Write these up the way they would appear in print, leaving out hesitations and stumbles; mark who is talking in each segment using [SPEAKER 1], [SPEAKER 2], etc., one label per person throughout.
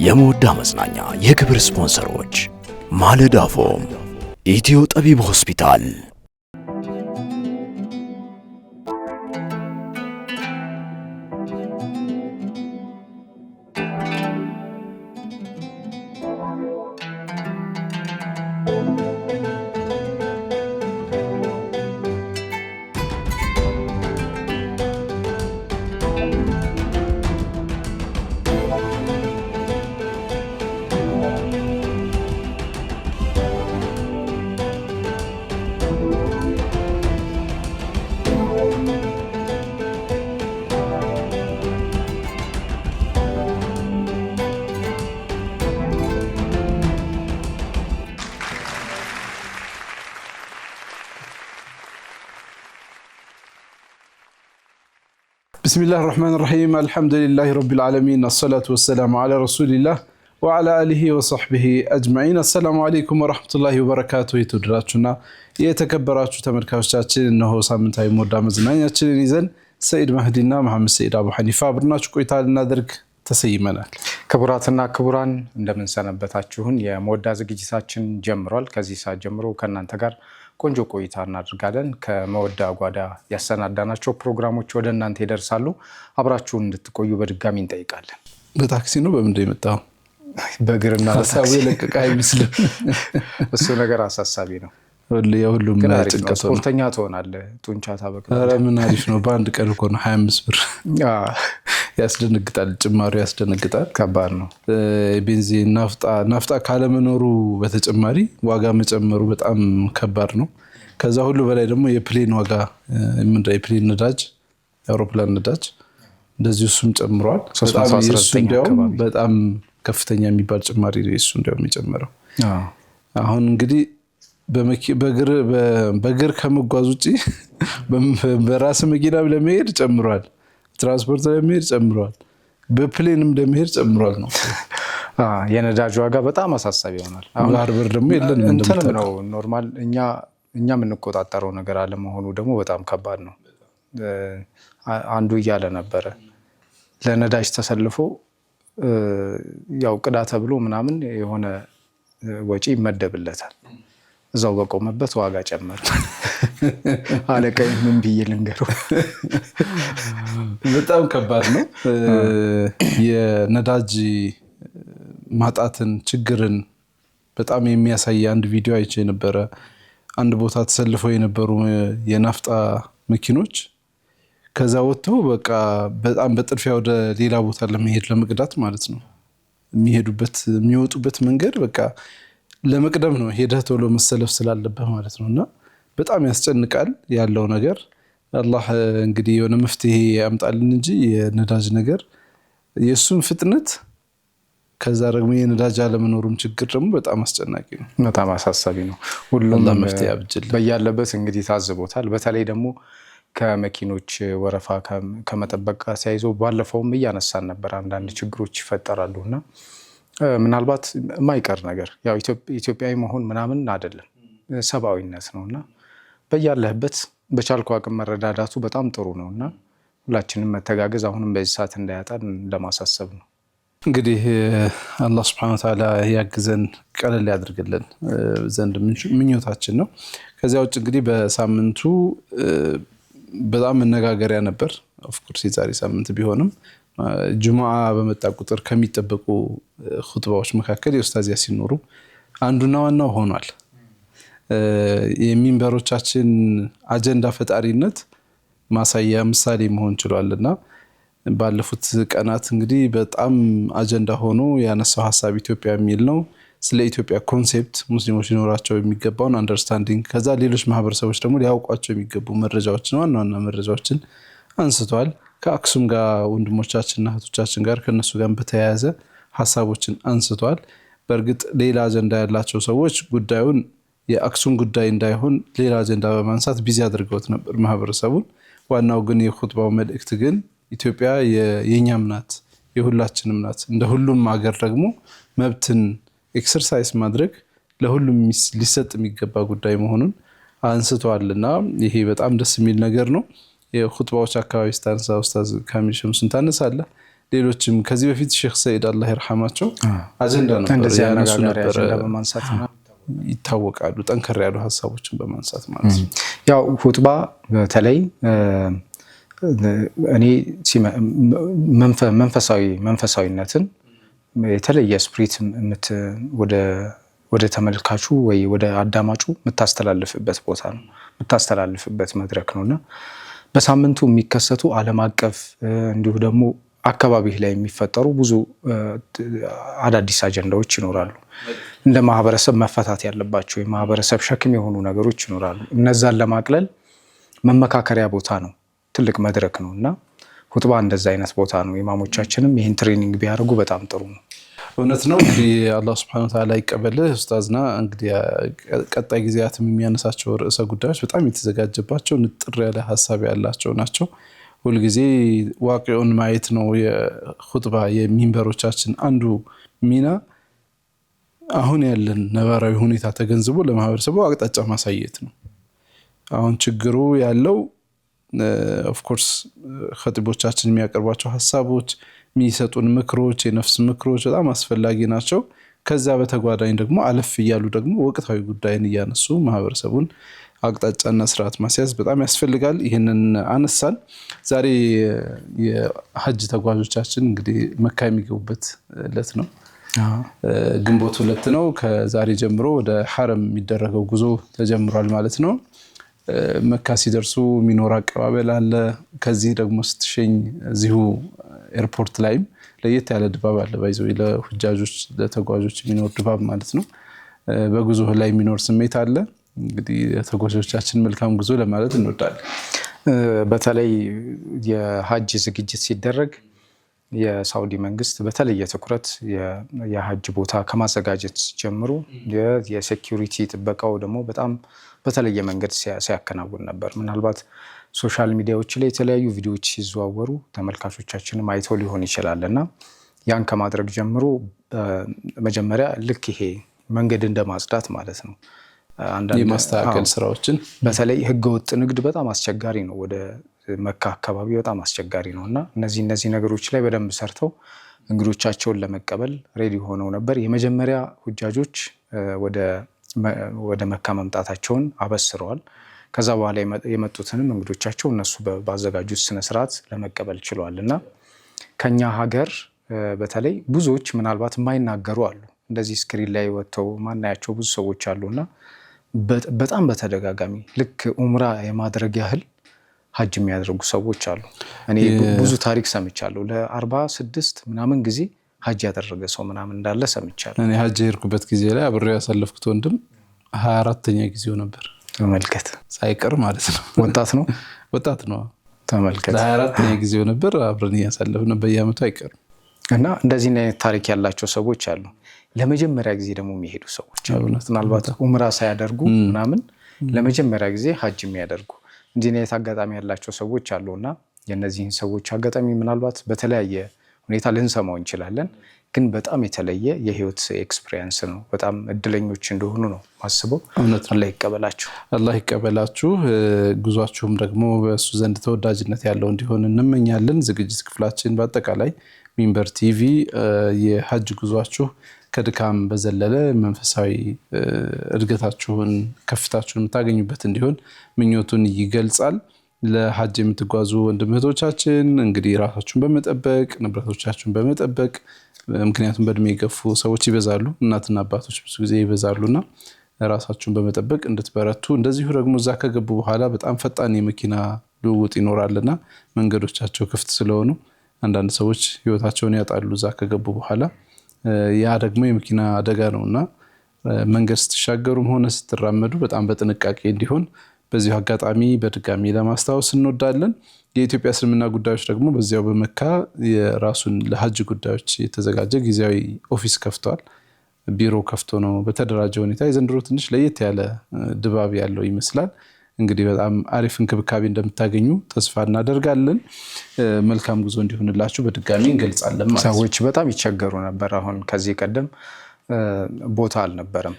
[SPEAKER 1] የሞዳ መዝናኛ የክብር ስፖንሰሮች ማለዳ ፎም፣ ኢትዮ ጠቢብ ሆስፒታል።
[SPEAKER 2] بسم الله الرحمن الرحيم الحمد لله رب العالمين الصلاة والسلام على رسول الله وعلى آله وصحبه أجمعين السلام عليكم ورحمة الله وبركاته يتدراتنا يتكبراتو تمركاوشاتين إنه سامنتاي مودا مزنانياتين إذن سيد مهدينا محمد سيد أبو حنيفة برناش كويتالنا درك تسيمنا
[SPEAKER 3] كبراتنا كبران እንደምን ሰነበታችሁን የሞዳ ዝግጅታችን ጀምሯል ከዚህ ሰዓት ጀምሮ ከናንተ ጋር ቆንጆ ቆይታ እናደርጋለን ከመወዳ ጓዳ ያሰናዳናቸው ፕሮግራሞች ወደ እናንተ ይደርሳሉ አብራችሁን እንድትቆዩ በድጋሚ እንጠይቃለን
[SPEAKER 2] በታክሲ ነው በመንደር የመጣው
[SPEAKER 3] በእግርና
[SPEAKER 2] በታክሲ ለቀቃ ይመስልም
[SPEAKER 3] እሱ ነገር አሳሳቢ ነው
[SPEAKER 2] ሁሉም ጭንቀት
[SPEAKER 3] ስፖርተኛ ትሆናለህ ጡንቻ ታበቅላለህ
[SPEAKER 2] ኧረ ምን አሪፍ ነው በአንድ ቀን እኮ ነው 25 ብር ያስደነግጣል ጭማሪው ያስደነግጣል
[SPEAKER 3] ከባድ ነው
[SPEAKER 2] ቤንዚን ናፍጣ ካለ መኖሩ በተጨማሪ ዋጋ መጨመሩ በጣም ከባድ ነው ከዛ ሁሉ በላይ ደግሞ የፕሌን ዋጋ የፕሌን ነዳጅ የአውሮፕላን ነዳጅ እንደዚህ እሱም ጨምሯል በጣም ከፍተኛ የሚባል ጭማሪ ነው እሱ እንደውም የጨመረው አሁን እንግዲህ በእግር ከመጓዝ ውጪ በራስ መኪና ለመሄድ ጨምሯል ትራንስፖርት ለመሄድ ጨምሯል በፕሌንም ለመሄድ ጨምሯል ነው
[SPEAKER 3] የነዳጅ ዋጋ በጣም አሳሳቢ ይሆናል
[SPEAKER 2] አሁን ባርበር ደግሞ የለንም
[SPEAKER 3] እንትን ነው ኖርማል እኛ የምንቆጣጠረው ነገር አለ መሆኑ ደግሞ በጣም ከባድ ነው አንዱ እያለ ነበር ለነዳጅ ተሰልፎ ያው ቅዳ ተብሎ ምናምን የሆነ ወጪ ይመደብለታል እዛው በቆመበት ዋጋ ጨመረ አለቀይ ምን ቢየልንገሩ
[SPEAKER 2] በጣም ከባድ ነው የነዳጅ ማጣትን ችግርን በጣም የሚያሳይ አንድ ቪዲዮ አይቼ ነበር አንድ ቦታ ተሰልፈው የነበሩ የናፍጣ መኪኖች ከዛ ወጥተው በቃ በጣም በጥድፊያ ወደ ሌላ ቦታ ለመሄድ ለመቅዳት ማለት ነው የሚወጡበት መንገድ በቃ ለመቅደም ነው ሄደህ ቶሎ መሰለፍ ስላለበት ማለት ነውና በጣም ያስጨንቃል ያለው ነገር አላህ እንግዲህ የሆነ መፍትሄ ያምጣልን እንጂ የነዳጅ ነገር የሱን ፍጥነት ከዛ ደግሞ የነዳጅ አለመኖሩም ችግር ደግሞ በጣም አስጨናቂ ነው
[SPEAKER 3] በጣም አሳሳቢ ነው ሁሉም መፍትሄ ያብጅል በያለበት እንግዲህ ታዝቦታል በተለይ ደግሞ ከመኪኖች ወረፋ ከመጠበቅ ሳይዞ ባለፈውም እያነሳን ነበር አንዳንድ ችግሮች ይፈጠራሉና ምናልባት ማይቀር ነገር ያው ኢትዮጵያዊ መሆን ምናምን አይደለም ሰባዊነት ነውና በያለህበት በቻልኩ አቅም መረዳዳቱ በጣም ጥሩ ነውና ሁላችንም መተጋገዝ አሁንም በዚህ ሰዓት እንዳያጣን ለማሳሰብ ነው
[SPEAKER 2] እንግዲህ አላህ Subhanahu Wa Ta'ala ያግዘን ቀለል ያድርግልን ዘንድ ምኞታችን ነው ከዚያ ውጭ እንግዲህ በሳምንቱ በጣም መነጋገሪያ ነበር ኦፍ ኮርስ የዛሬ ሳምንት ቢሆንም ጁሙአ በመጣ ቁጥር ከሚጠበቁ ኹጥባዎች መካከል የኡስታዝ ያሲን ኑሩ አንዱና ዋናው ሆኗል የሚንበሮቻችን አጀንዳ ፈጣሪነት ማሳያ ምሳሌ መሆን ችሏልና ባለፉት ቀናት እንግዲህ በጣም አጀንዳ ሆኖ ያነሳው ሐሳብ ኢትዮጵያ የሚል ነው ስለ ኢትዮጵያ ኮንሴፕት ሙስሊሞች ሊኖራቸው የሚገባውን አንደርስታንዲንግ ከዛ ሌሎች ማህበረሰቦች ደግሞ ሊያውቋቸው የሚገቡ መረጃዎችን ዋና መረጃዎችን አንስቷል ከአክሱም ጋር ወንድሞቻችንና እህቶቻችን ጋር ከነሱ ጋር በተያያዘ ሐሳቦችን አንስቷል በእርግጥ ሌላ አጀንዳ ያላቸው ሰዎች ጉዳዩን የአክሱም ጉዳይ እንዳይሆን ሌላ አጀንዳ በማንሳት ቢዚ አድርገውት ነበር ማህበረሰቡን ዋናው ግን የኹጥባው መልእክት ግን ኢትዮጵያ የኛም ናት የሁላችንም ናት እንደ ሁሉም ሀገር ደግሞ መብትን ኤክሰርሳይዝ ማድረግ ለሁሉም ሊሰጥ የሚገባ ጉዳይ መሆኑን አንስቷልና ይሄ በጣም ደስ የሚል ነገር ነው የኹጥባዎች አካባቢ ስታንሳ ኡስታዝ ካሚል ሸምሱን ታነሳለህ ሌሎችም ከዚህ በፊት ሼክ ሰይድ አላህ ይርሐማቸው አጀንዳ ነበር ያነሱ ነበር ይታወቃሉ። ጠንከር ያሉ ሀሳቦችን በማንሳት ማለት ነው።
[SPEAKER 3] ያው ሁጥባ በተለይ እኔ መንፈሳዊነትን የተለየ ስፕሪት ወደ ተመልካቹ ወይ ወደ አዳማጩ የምታስተላልፍበት ቦታ ነው፣ የምታስተላልፍበት መድረክ ነውና በሳምንቱ የሚከሰቱ ዓለም አቀፍ እንዲሁ ደግሞ አካባቢ ላይ የሚፈጠሩ ብዙ አዳዲስ አጀንዳዎች ይኖራሉ። እንደ ማህበረሰብ መፈታት ያለባቸው የማህበረሰብ ሸክም የሆኑ ነገሮች ይኖራሉ። እነዛን ለማቅለል መመካከሪያ ቦታ ነው፣ ትልቅ መድረክ ነውና ሁጥባ እንደዛ አይነት ቦታ ነው። ኢማሞቻችንም ይህን ትሬኒንግ ቢያደርጉ በጣም ጥሩ ነው።
[SPEAKER 2] እውነት ነው። እንግዲህ አላህ ሱብሓነሁ ወተዓላ ይቀበልህ ኡስታዝና። እንግዲህ ቀጣይ ጊዜያትም የሚያነሳቸው ርዕሰ ጉዳዮች በጣም የተዘጋጀባቸው ንጥር ያለ ሀሳብ ያላቸው ናቸው። ሁልጊዜ ዋቂውን ማየት ነው የኹጥባ የሚንበሮቻችን አንዱ ሚና። አሁን ያለን ነባራዊ ሁኔታ ተገንዝቦ ለማህበረሰቡ አቅጣጫ ማሳየት ነው። አሁን ችግሩ ያለው ኦፍ ኮርስ ኸጢቦቻችን የሚያቀርቧቸው ሀሳቦች፣ የሚሰጡን ምክሮች፣ የነፍስ ምክሮች በጣም አስፈላጊ ናቸው። ከዛ በተጓዳኝ ደግሞ አለፍ እያሉ ደግሞ ወቅታዊ ጉዳይን እያነሱ ማህበረሰቡን አቅጣጫና ስርዓት ማስያዝ በጣም ያስፈልጋል። ይህንን አነሳን። ዛሬ የሐጅ ተጓዦቻችን እንግዲህ መካ የሚገቡበት ዕለት ነው። ግንቦት 2 ነው። ከዛሬ ጀምሮ ወደ ሐረም የሚደረገው ጉዞ ተጀምሯል ማለት ነው። መካ ሲደርሱ የሚኖር አቀባበል አለ። ከዚህ ደግሞ ስትሸኝ እዚሁ ኤርፖርት ላይም ለየት ያለ ድባብ አለ። ባይዘው ለሁጃጆች ለተጓዦች የሚኖር ድባብ ማለት ነው። በጉዞ ላይ የሚኖር ስሜት አለ። እንግዲህ ተጓዦቻችን መልካም ጉዞ ለማለት እንወዳለን።
[SPEAKER 3] በተለይ የሐጅ ዝግጅት ሲደረግ የሳውዲ መንግስት በተለየ ትኩረት የሐጅ ቦታ ከማዘጋጀት ጀምሮ የሴኩሪቲ ጥበቃው ደግሞ በጣም በተለየ መንገድ ሲያከናውን ነበር። ምናልባት ሶሻል ሚዲያዎች ላይ የተለያዩ ቪዲዮዎች ሲዘዋወሩ ተመልካቾቻችንም አይተው ሊሆን ይችላል እና ያን ከማድረግ ጀምሮ መጀመሪያ ልክ ይሄ መንገድ እንደማጽዳት ማለት ነው
[SPEAKER 2] የማስተካከል ስራዎችን
[SPEAKER 3] በተለይ ህገወጥ ንግድ በጣም አስቸጋሪ ነው። ወደ መካ አካባቢ በጣም አስቸጋሪ ነው እና እነዚህ ነገሮች ላይ በደንብ ሰርተው እንግዶቻቸውን ለመቀበል ሬዲ ሆነው ነበር። የመጀመሪያ ሁጃጆች ወደ መካ መምጣታቸውን አበስረዋል። ከዛ በኋላ የመጡትንም እንግዶቻቸው እነሱ ባዘጋጁት ስነስርዓት ለመቀበል ችለዋል እና ከኛ ሀገር በተለይ ብዙዎች ምናልባት የማይናገሩ አሉ። እንደዚህ ስክሪን ላይ ወጥተው ማናያቸው ብዙ ሰዎች አሉና በጣም በተደጋጋሚ ልክ ኡምራ የማድረግ ያህል ሐጅ የሚያደርጉ ሰዎች አሉ። እኔ ብዙ ታሪክ ሰምቻለሁ። ለ46 ምናምን ጊዜ ሐጅ ያደረገ ሰው ምናምን እንዳለ ሰምቻለሁ።
[SPEAKER 2] እኔ ሐጅ የሄድኩበት ጊዜ ላይ አብሬው ያሳለፍኩት ወንድም 24ኛ ጊዜው ነበር።
[SPEAKER 3] ተመልከት፣
[SPEAKER 2] ሳይቀር ማለት ነው። ወጣት ነው።
[SPEAKER 3] ተመልከት፣
[SPEAKER 2] 24ኛ ጊዜው ነበር። አብረን ያሳለፍን በየዓመቱ አይቀርም
[SPEAKER 3] እና እንደዚህ አይነት ታሪክ ያላቸው ሰዎች አሉ። ለመጀመሪያ ጊዜ ደግሞ የሚሄዱ ሰዎች አሉ። ምናልባት ኡምራ ሳያደርጉ ምናምን ለመጀመሪያ ጊዜ ሐጅ የሚያደርጉ እንዲህ አይነት አጋጣሚ ያላቸው ሰዎች አሉና የነዚህን ሰዎች አጋጣሚ ምናልባት በተለያየ ሁኔታ ልንሰማው እንችላለን፣ ግን በጣም የተለየ የህይወት ኤክስፒሪየንስ ነው። በጣም እድለኞች እንደሆኑ ነው ማስበው። አላህ ይቀበላችሁ፣ አላህ ይቀበላችሁ።
[SPEAKER 2] ጉዟችሁም ደግሞ በእሱ ዘንድ ተወዳጅነት ያለው እንዲሆን እንመኛለን። ዝግጅት ክፍላችን በአጠቃላይ ሚንበር ቲቪ የሐጅ ጉዟችሁ ከድካም በዘለለ መንፈሳዊ እድገታችሁን ከፍታችሁን የምታገኙበት እንዲሆን ምኞቱን ይገልጻል። ለሐጅ የምትጓዙ ወንድም እህቶቻችን እንግዲህ ራሳችሁን በመጠበቅ ንብረቶቻችሁን በመጠበቅ ምክንያቱም በእድሜ የገፉ ሰዎች ይበዛሉ፣ እናትና አባቶች ብዙ ጊዜ ይበዛሉና ራሳችሁን በመጠበቅ እንድትበረቱ፣ እንደዚሁ ደግሞ እዛ ከገቡ በኋላ በጣም ፈጣን የመኪና ልውውጥ ይኖራልና መንገዶቻቸው ክፍት ስለሆኑ አንዳንድ ሰዎች ህይወታቸውን ያጣሉ እዛ ከገቡ በኋላ። ያ ደግሞ የመኪና አደጋ ነውና መንገድ ስትሻገሩም ሆነ ስትራመዱ በጣም በጥንቃቄ እንዲሆን በዚሁ አጋጣሚ በድጋሚ ለማስታወስ እንወዳለን። የኢትዮጵያ እስልምና ጉዳዮች ደግሞ በዚያው በመካ የራሱን ለሐጅ ጉዳዮች የተዘጋጀ ጊዜያዊ ኦፊስ ከፍቷል። ቢሮ ከፍቶ ነው በተደራጀ ሁኔታ። የዘንድሮ ትንሽ ለየት ያለ ድባብ ያለው ይመስላል። እንግዲህ በጣም አሪፍ እንክብካቤ እንደምታገኙ ተስፋ እናደርጋለን። መልካም ጉዞ እንዲሆንላችሁ በድጋሚ እንገልጻለን።
[SPEAKER 3] ሰዎች በጣም ይቸገሩ ነበር። አሁን ከዚህ ቀደም ቦታ አልነበረም።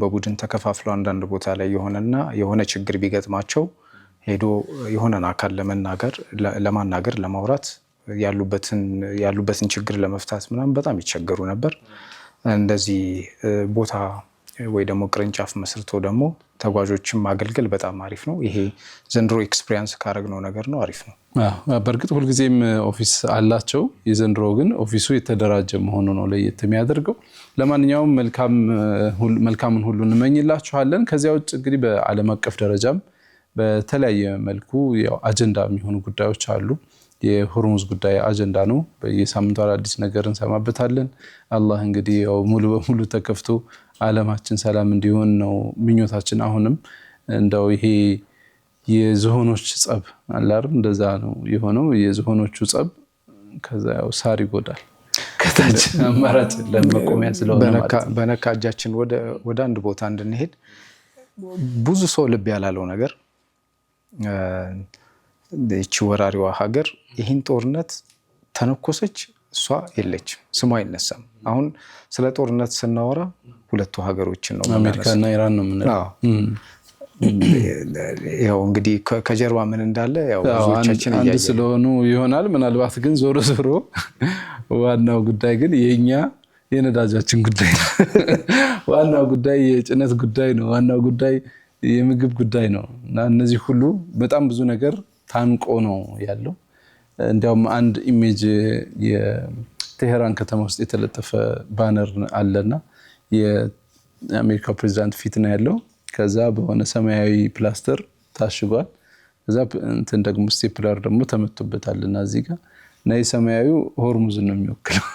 [SPEAKER 3] በቡድን ተከፋፍለው አንዳንድ ቦታ ላይ የሆነ ችግር ቢገጥማቸው ሄዶ የሆነን አካል ለማናገር ለማውራት ያሉበትን ችግር ለመፍታት ምናምን በጣም ይቸገሩ ነበር። እንደዚህ ቦታ ወይ ደግሞ ቅርንጫፍ መስርቶ ደግሞ ተጓዦችን ማገልገል በጣም አሪፍ ነው። ይሄ ዘንድሮ ኤክስፒሪየንስ ካረግነው ነገር ነው። አሪፍ ነው።
[SPEAKER 2] በእርግጥ ሁልጊዜም ኦፊስ አላቸው። የዘንድሮ ግን ኦፊሱ የተደራጀ መሆኑ ነው ለየት የሚያደርገው። ለማንኛውም መልካምን ሁሉ እንመኝላችኋለን። ከዚያ ውጭ እንግዲህ በዓለም አቀፍ ደረጃም በተለያየ መልኩ ያው አጀንዳ የሚሆኑ ጉዳዮች አሉ። የሆርሙዝ ጉዳይ አጀንዳ ነው። በየሳምንቱ አዲስ ነገር እንሰማበታለን። አላህ እንግዲህ ያው ሙሉ በሙሉ ተከፍቶ ዓለማችን ሰላም እንዲሆን ነው ምኞታችን። አሁንም እንደው ይሄ የዝሆኖች ጸብ አለ አይደል? እንደዛ ነው የሆነው። የዝሆኖቹ ጸብ ከዛ ያው ሳር ይጎዳል። ከታች አማራጭ ለመቆሚያ ስለሆነ ማለት
[SPEAKER 3] በነካ እጃችን ወደ አንድ ቦታ እንድንሄድ ብዙ ሰው ልብ ያላለው ነገር እቺ ወራሪዋ ሀገር ይህን ጦርነት ተነኮሰች፣ እሷ የለችም፣ ስሟ አይነሳም። አሁን ስለ ጦርነት ስናወራ ሁለቱ ሀገሮችን ነው
[SPEAKER 2] አሜሪካና ኢራን ነው የምንለው።
[SPEAKER 3] ያው እንግዲህ ከጀርባ ምን እንዳለ ያው ብዙዎቻችን
[SPEAKER 2] አንድ ስለሆኑ ይሆናል። ምናልባት ግን ዞሮ ዞሮ ዋናው ጉዳይ ግን የነዳጃችን ጉዳይ ነው። ዋናው ጉዳይ የጭነት ጉዳይ ነው። ዋናው ጉዳይ የምግብ ጉዳይ ነው እና እነዚህ ሁሉ በጣም ብዙ ነገር ታንቆ ነው ያለው። እንዲያውም አንድ ኢሜጅ የቴሄራን ከተማ ውስጥ የተለጠፈ ባነር አለና የአሜሪካው ፕሬዚዳንት ፊት ነው ያለው። ከዛ በሆነ ሰማያዊ ፕላስተር ታሽጓል። ከዛ እንትን ደግሞ ስቴፕለር ደግሞ ተመቶበታልና እዚህ ጋር እና የሰማያዊው ሆርሙዝን ነው የሚወክለው።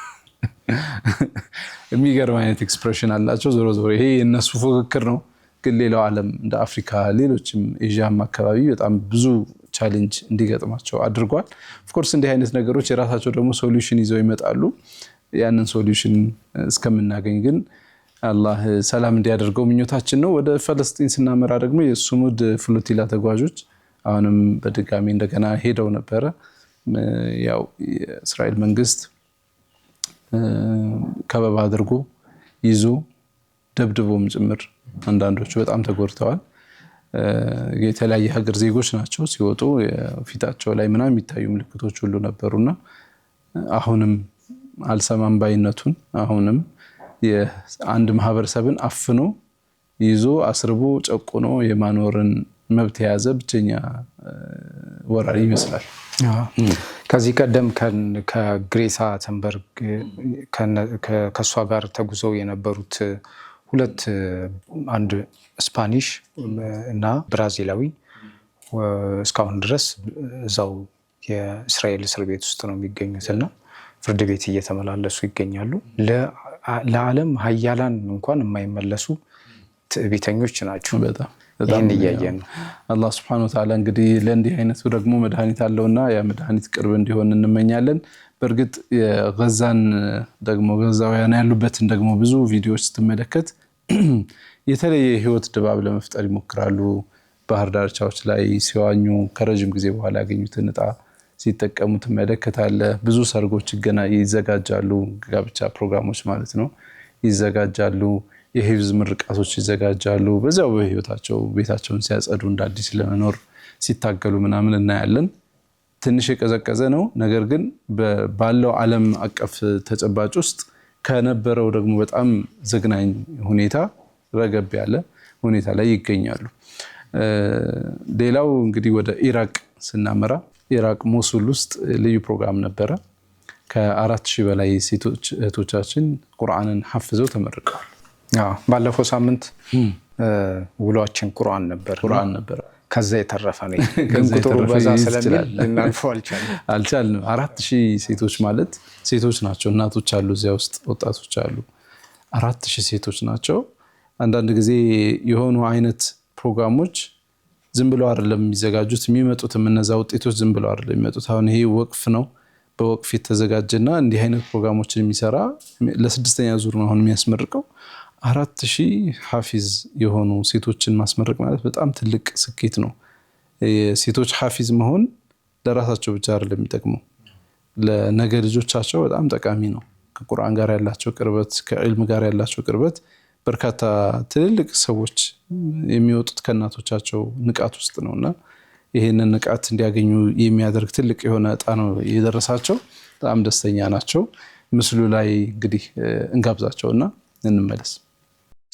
[SPEAKER 2] የሚገርም አይነት ኤክስፕሬሽን አላቸው። ዞሮ ዞሮ ይሄ የነሱ ፉክክር ነው። ግን ሌላው ዓለም እንደ አፍሪካ ሌሎችም ኤዥያም አካባቢ በጣም ብዙ ቻሌንጅ እንዲገጥማቸው አድርጓል። ኦፍኮርስ እንዲህ አይነት ነገሮች የራሳቸው ደግሞ ሶሉሽን ይዘው ይመጣሉ። ያንን ሶሉሽን እስከምናገኝ ግን አላህ ሰላም እንዲያደርገው ምኞታችን ነው። ወደ ፈለስጢን ስናመራ ደግሞ የሱሙድ ፍሎቲላ ተጓዦች አሁንም በድጋሚ እንደገና ሄደው ነበረ። ያው የእስራኤል መንግስት ከበባ አድርጎ ይዞ ደብድቦም ጭምር አንዳንዶቹ በጣም ተጎድተዋል። የተለያየ ሀገር ዜጎች ናቸው። ሲወጡ ፊታቸው ላይ ምናምን የሚታዩ ምልክቶች ሁሉ ነበሩና አሁንም አልሰማም ባይነቱን አሁንም የአንድ ማህበረሰብን አፍኖ ይዞ አስርቦ ጨቁኖ የማኖርን መብት የያዘ ብቸኛ ወራሪ ይመስላል።
[SPEAKER 3] ከዚህ ቀደም ከግሬታ ተንበርግ ከሷ ጋር ተጉዘው የነበሩት ሁለት አንድ ስፓኒሽ እና ብራዚላዊ እስካሁን ድረስ እዛው የእስራኤል እስር ቤት ውስጥ ነው የሚገኙትና ፍርድ ቤት እየተመላለሱ ይገኛሉ። ለዓለም ሀያላን እንኳን የማይመለሱ ትዕቢተኞች ናቸው። በጣም እያየን ነው።
[SPEAKER 2] አላህ ሱብሓነሁ ወተዓላ እንግዲህ ለእንዲህ አይነቱ ደግሞ መድኃኒት አለውና ያ መድኃኒት ቅርብ እንዲሆን እንመኛለን። በእርግጥ የጋዛን ደግሞ ጋዛውያን ያሉበትን ደግሞ ብዙ ቪዲዮዎች ስትመለከት የተለየ ህይወት ድባብ ለመፍጠር ይሞክራሉ። ባህር ዳርቻዎች ላይ ሲዋኙ ከረጅም ጊዜ በኋላ ያገኙትን እጣ ሲጠቀሙ ትመለከታለህ። ብዙ ሰርጎች ይዘጋጃሉ፣ ጋብቻ ፕሮግራሞች ማለት ነው ይዘጋጃሉ። የሂፍዝ ምርቃቶች ይዘጋጃሉ። በዛው በህይወታቸው ቤታቸውን ሲያጸዱ እንደ አዲስ ለመኖር ሲታገሉ ምናምን እናያለን። ትንሽ የቀዘቀዘ ነው። ነገር ግን ባለው ዓለም አቀፍ ተጨባጭ ውስጥ ከነበረው ደግሞ በጣም ዘግናኝ ሁኔታ ረገብ ያለ ሁኔታ ላይ ይገኛሉ። ሌላው እንግዲህ ወደ ኢራቅ ስናመራ ኢራቅ ሞሱል ውስጥ ልዩ ፕሮግራም ነበረ። ከ4000 በላይ ሴቶች እህቶቻችን ቁርአንን ሐፍዘው ተመርቀዋል።
[SPEAKER 3] ባለፈው ሳምንት ውሏችን ቁርአን ነበር። ከዛ የተረፈ ነው። ግን ቁጥሩ በዛ ስለሚል ልናልፈው
[SPEAKER 2] አልቻልንም። 4000 ሴቶች ማለት ሴቶች ናቸው። እናቶች አሉ እዚያ ውስጥ ወጣቶች አሉ። 4000 ሴቶች ናቸው። አንዳንድ ጊዜ የሆኑ አይነት ፕሮግራሞች ዝም ብለው አይደለም የሚዘጋጁት። የሚመጡትም እነዛ ውጤቶች ዝም ብለው አይደለም የሚመጡት። አሁን ይሄ ወቅፍ ነው። በወቅፍ የተዘጋጀና እንዲህ አይነት ፕሮግራሞችን የሚሰራ ለ6ኛ ዙር ነው አሁን የሚያስመርቀው። 4000 ሐፊዝ የሆኑ ሴቶችን ማስመረቅ ማለት በጣም ትልቅ ስኬት ነው። የሴቶች ሐፊዝ መሆን ለራሳቸው ብቻ አይደለም የሚጠቅመው፣ ለነገ ልጆቻቸው በጣም ጠቃሚ ነው። ከቁርአን ጋር ያላቸው ቅርበት፣ ከዕልም ጋር ያላቸው ቅርበት በርካታ ትልልቅ ሰዎች የሚወጡት ከእናቶቻቸው ንቃት ውስጥ ነውና ይሄንን ንቃት እንዲያገኙ የሚያደርግ ትልቅ የሆነ ዕጣ ነው የደረሳቸው። በጣም ደስተኛ ናቸው። ምስሉ ላይ እንግዲህ እንጋብዛቸውና እንመለስ።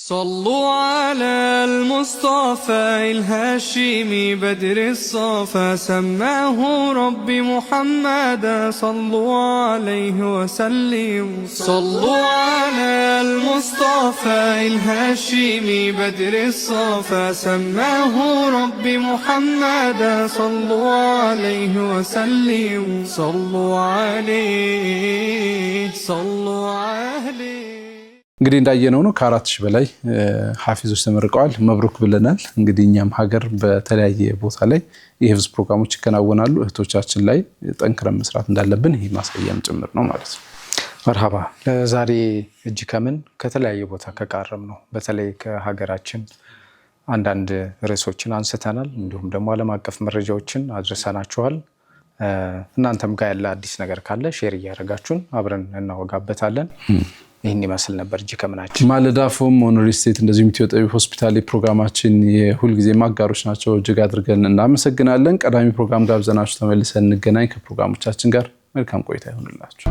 [SPEAKER 4] صلوا على المصطفى الهاشمي بدر الصفا سماه ربي محمدا صلوا عليه وسلموا صلوا على المصطفى الهاشمي بدر الصفا سماه ربي محمدا صلوا عليه وسلموا صلوا عليه صلوا عليه
[SPEAKER 2] እንግዲህ እንዳየነው ነው ከ4000 በላይ ሐፊዞች ተመርቀዋል። መብሩክ ብለናል። እንግዲህ እኛም ሀገር በተለያየ ቦታ ላይ የህፍዝ ፕሮግራሞች ይከናወናሉ። እህቶቻችን ላይ ጠንክረን መስራት እንዳለብን ይሄ ማሳያም ጭምር ነው ማለት ነው።
[SPEAKER 3] መርሐባ። ለዛሬ እጅ ከምን ከተለያየ ቦታ ከቃረም ነው በተለይ ከሀገራችን አንዳንድ ርዕሶችን አንስተናል። እንዲሁም ደግሞ ዓለም አቀፍ መረጃዎችን አድርሰናችኋል። እናንተም ጋር ያለ አዲስ ነገር ካለ ሼር እያደረጋችሁን አብረን እናወጋበታለን። ይህን ይመስል ነበር እጅ ከምናችን።
[SPEAKER 2] ማለዳ ፎም ሞኖሪ ስቴት እንደዚሁም ኢትዮ ጠቢብ ሆስፒታል ፕሮግራማችን የሁልጊዜ ማጋሮች ናቸው። እጅግ አድርገን እናመሰግናለን። ቀዳሚ ፕሮግራም ጋብዘናችሁ ተመልሰን እንገናኝ። ከፕሮግራሞቻችን ጋር መልካም ቆይታ ይሁንላችሁ።